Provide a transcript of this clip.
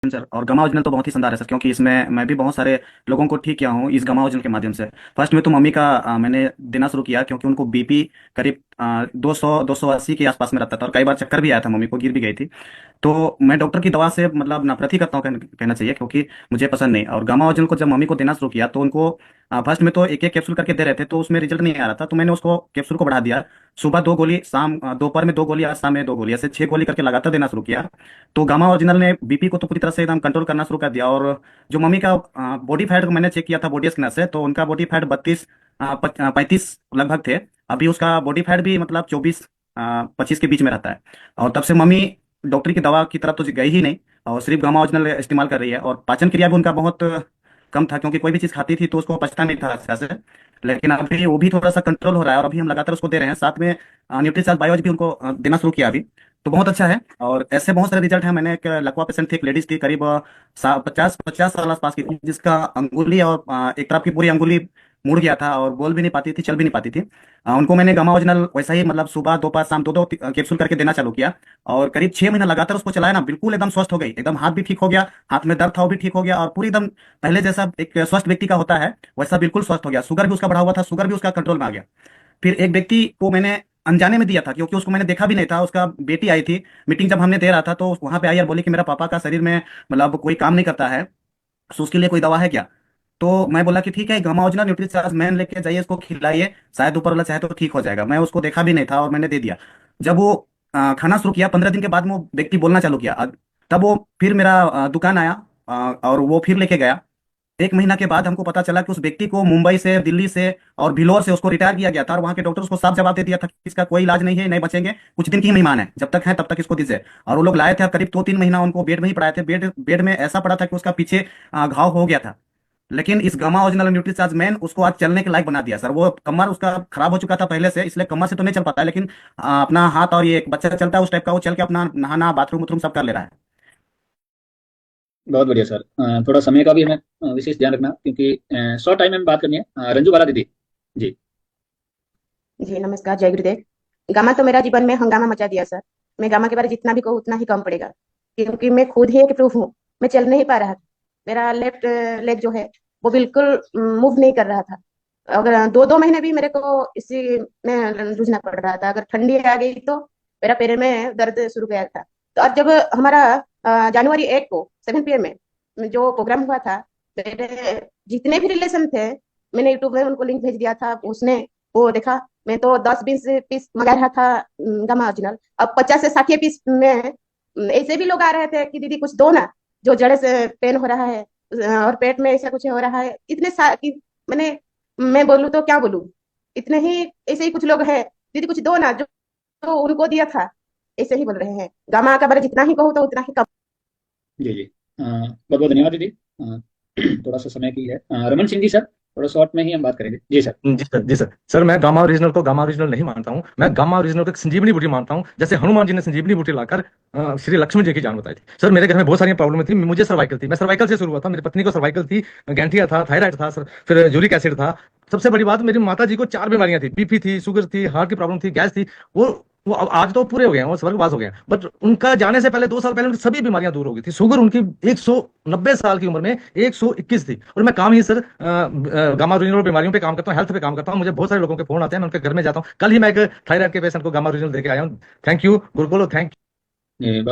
Sir, और गमा original तो बहुत ही शानदार है सर, क्योंकि इसमें मैं भी बहुत सारे लोगों को ठीक किया हूँ इस गमा ओरिजिनल के माध्यम से। फर्स्ट में तो मम्मी का मैंने देना शुरू किया, क्योंकि उनको बीपी करीब 200-280 के आसपास में रहता था, और कई बार चक्कर भी आया था, मम्मी को गिर भी गई थी। तो मैं डॉक्टर की दवा से मतलब नफरत ही करता हूँ, कहना चाहिए, क्योंकि मुझे पसंद नहीं। और गामा ओरिजिनल को जब मम्मी को देना शुरू किया तो उनको फर्स्ट में तो एक एक कैप्सूल करके दे रहे थे, तो उसमें रिजल्ट नहीं आ रहा था, तो मैंने उसको कैप्सूल को बढ़ा दिया। सुबह 2 गोली, शाम दोपहर में 2 गोली, आज शाम में 2 गोली, ऐसे 6 गोली करके लगातार देना शुरू किया। तो गामा ओरिजिनल ने बीपी को तो पूरी तरह से एकदम कंट्रोल करना शुरू कर दिया। और जो मम्मी का बॉडी फैट को मैंने चेक किया था बॉडी स्कैनर से, तो उनका बॉडी फैट 35 लगभग थे। अभी उसका बॉडी फैट भी मतलब 24-25 के बीच में रहता है। और तब से मम्मी डॉक्टर की दवा की तरफ तो गई ही नहीं, और सिर्फ गामा ओरिजिनल इस्तेमाल कर रही है। और पाचन क्रिया भी उनका बहुत कम था, क्योंकि कोई भी चीज़ खाती थी तो उसको पचता नहीं था अच्छा से। लेकिन अभी वो भी थोड़ा सा कंट्रोल हो रहा है, और अभी हम लगातार उसको दे रहे हैं। साथ में न्यूट्रीचार्ज बायोज भी उनको देना शुरू किया अभी। तो बहुत अच्छा है, और ऐसे बहुत सारे रिजल्ट हैं। मैंने एक लकवा पेशेंट थी, एक लेडीज थी, करीब 50 साल आसपास की थी, जिसका अंगुली और एक तरफ की पूरी अंगुली मुड़ गया था, और बोल भी नहीं पाती थी, चल भी नहीं पाती थी। उनको मैंने गामा ओरिजिनल वैसा ही मतलब सुबह दोपहर शाम दो दो कैप्सूल करके देना चालू किया। और करीब 6 महीना लगातार उसको चलाया ना, बिल्कुल एकदम स्वस्थ हो गई, एकदम हाथ भी ठीक हो गया, हाथ में दर्द था वो भी ठीक हो गया, और पूरी एकदम पहले जैसा एक स्वस्थ व्यक्ति का होता है वैसा बिल्कुल स्वस्थ हो गया। शुगर भी उसका बढ़ा हुआ था, शुगर भी उसका कंट्रोल में आ गया। फिर एक व्यक्ति को मैंने अनजाने में दिया था, क्योंकि उसको मैंने देखा भी नहीं था। उसका बेटी आई थी मीटिंग जब हमने दे रहा था, तो वहां पे आई और बोली कि मेरा पापा का शरीर में मतलब कोई काम नहीं करता है, तो उसके लिए कोई दवा है क्या? तो मैं बोला कि ठीक है, गामा ओरिजिनल न्यूट्रीचार्ज मैन लेके जाइए, इसको खिलाइए, शायद ऊपर वाला चाहे तो ठीक हो जाएगा। मैं उसको देखा भी नहीं था और मैंने दे दिया। जब वो खाना शुरू किया, 15 दिन के बाद में वो व्यक्ति बोलना चालू किया। तब वो फिर मेरा दुकान आया, और वो फिर लेके गया। 1 महीना के बाद हमको पता चला कि उस व्यक्ति को मुंबई से, दिल्ली से और भिलोर से उसको रिटायर किया गया था, और वहां के डॉक्टर उसको साफ जवाब दे दिया था कि इसका कोई इलाज नहीं है, नहीं बचेंगे, कुछ दिन की ही मेहमान है, जब तक है तब तक इसको दीजिए। और वो लोग लाए थे, करीब 2-3 महीना उनको बेड में ही पड़ाए थे। बेड बेड में ऐसा पड़ा था कि उसका पीछे घाव हो गया था। लेकिन इस गामा ओरिजिनल न्यूट्रीचार्ज मैन उसको आज चलने के लायक बना दिया सर। वो कमर उसका खराब हो चुका था पहले से, इसलिए कमर से तो नहीं चल पाता है, लेकिन अपना हाथ और ये एक बच्चा चलता है उस टाइप का, वो चल के अपना नहाना, बाथरूम उथरूम सब कर ले रहा है। बहुत बढ़िया सर। थोड़ा समय का भी हमें विशेष ध्यान रखना, क्योंकि शॉर्ट टाइम में बात करनी है। रंजू बाला दीदी। जी। जी नमस्कार, जय गुरुदेव। गामा तो मेरा जीवन में हंगामा मचा दिया सर। मैं गामा के बारे में जितना भी कहूँ उतना ही कम पड़ेगा, क्योंकि मैं खुद ही एक प्रूफ हूँ। मैं चल नहीं पा रहा था। मेरा लेफ्ट लेग जो है वो बिल्कुल मूव नहीं कर रहा था। अगर 2-2 महीने भी मेरे को इसी में जूझना पड़ रहा था। अगर ठंडी आ गई तो मेरा पैर में दर्द शुरू गया था। तो आज जब हमारा जनवरी 8 को 7 PM में जो प्रोग्राम हुआ था, मेरे जितने भी रिलेशन थे, मैंने यूट्यूब में उनको लिंक भेज दिया था। उसने वो देखा। मैं तो 10-20 पीस मंगा रहा था गमा ओरिजिनल। अब 50 से 60 पीस में ऐसे भी लोग आ रहे थे कि दीदी कुछ दो ना, जो जड़े से पेन हो रहा है और पेट में ऐसा कुछ हो रहा है। कि मैंने मैं बोलूँ तो क्या बोलूँ, इतने ही ऐसे ही कुछ लोग हैं, दीदी कुछ दो ना, जो तो उनको दिया था। ऐसे ही बोल रहे हैं। गामा का बारे जितना ही कहूँ तो उतना ही कम। जी जी। बहुत बहुत धन्यवाद दीदी। थोड़ा सा समय की है। रमन सिंह जी सर, थोड़ा शॉर्ट में ही हम बात करेंगे। जी सर। जी सर, जी सर। सर, मैं गामा ओरिजिनल को गामा ओरिजिनल नहीं मानता हूँ। मैं गामा ओरिजिनल को एक संजीवनी बूटी मानता हूँ। जैसे हनुमान जी ने संजीवनी बूटी लाकर श्री लक्ष्मण जी की जान बताई थी। सर, मेरे घर में बहुत सारी प्रॉब्लम थी। मुझे सर्वाइकल थी, मैं सर्वाइकल से शुरू हुआ था। मेरी पत्नी को सर्वाइकल थी, गैंठिया था, थायराइड था सर, फिर यूरिक एसिड था। सबसे बड़ी बात, मेरी माता जी को 4 बीमारियां थी, बीपी थी, शुगर थी, हार्ट की प्रॉब्लम थी, गैस थी। वो वो आज तो पूरे हो गए हैं, वो स्वर्गवास हो गए हैं। बट उनका जाने से पहले 2 साल पहले उनकी सभी बीमारियां दूर हो गई थी। शुगर उनकी 190 साल की उम्र में 121 थी। और मैं काम ही सर गामा ओरिजिनल बीमारियों पे काम करता हूँ, हेल्थ पे काम करता हूँ। मुझे बहुत सारे लोगों के फोन आते हैं, मैं उनके घर में जाता हूँ। कल ही मैं एक थायराइड के पेशेंट को गामा ओरिजिनल देके आया हूँ। थैंक यू गुरुकुल, थैंक बहुत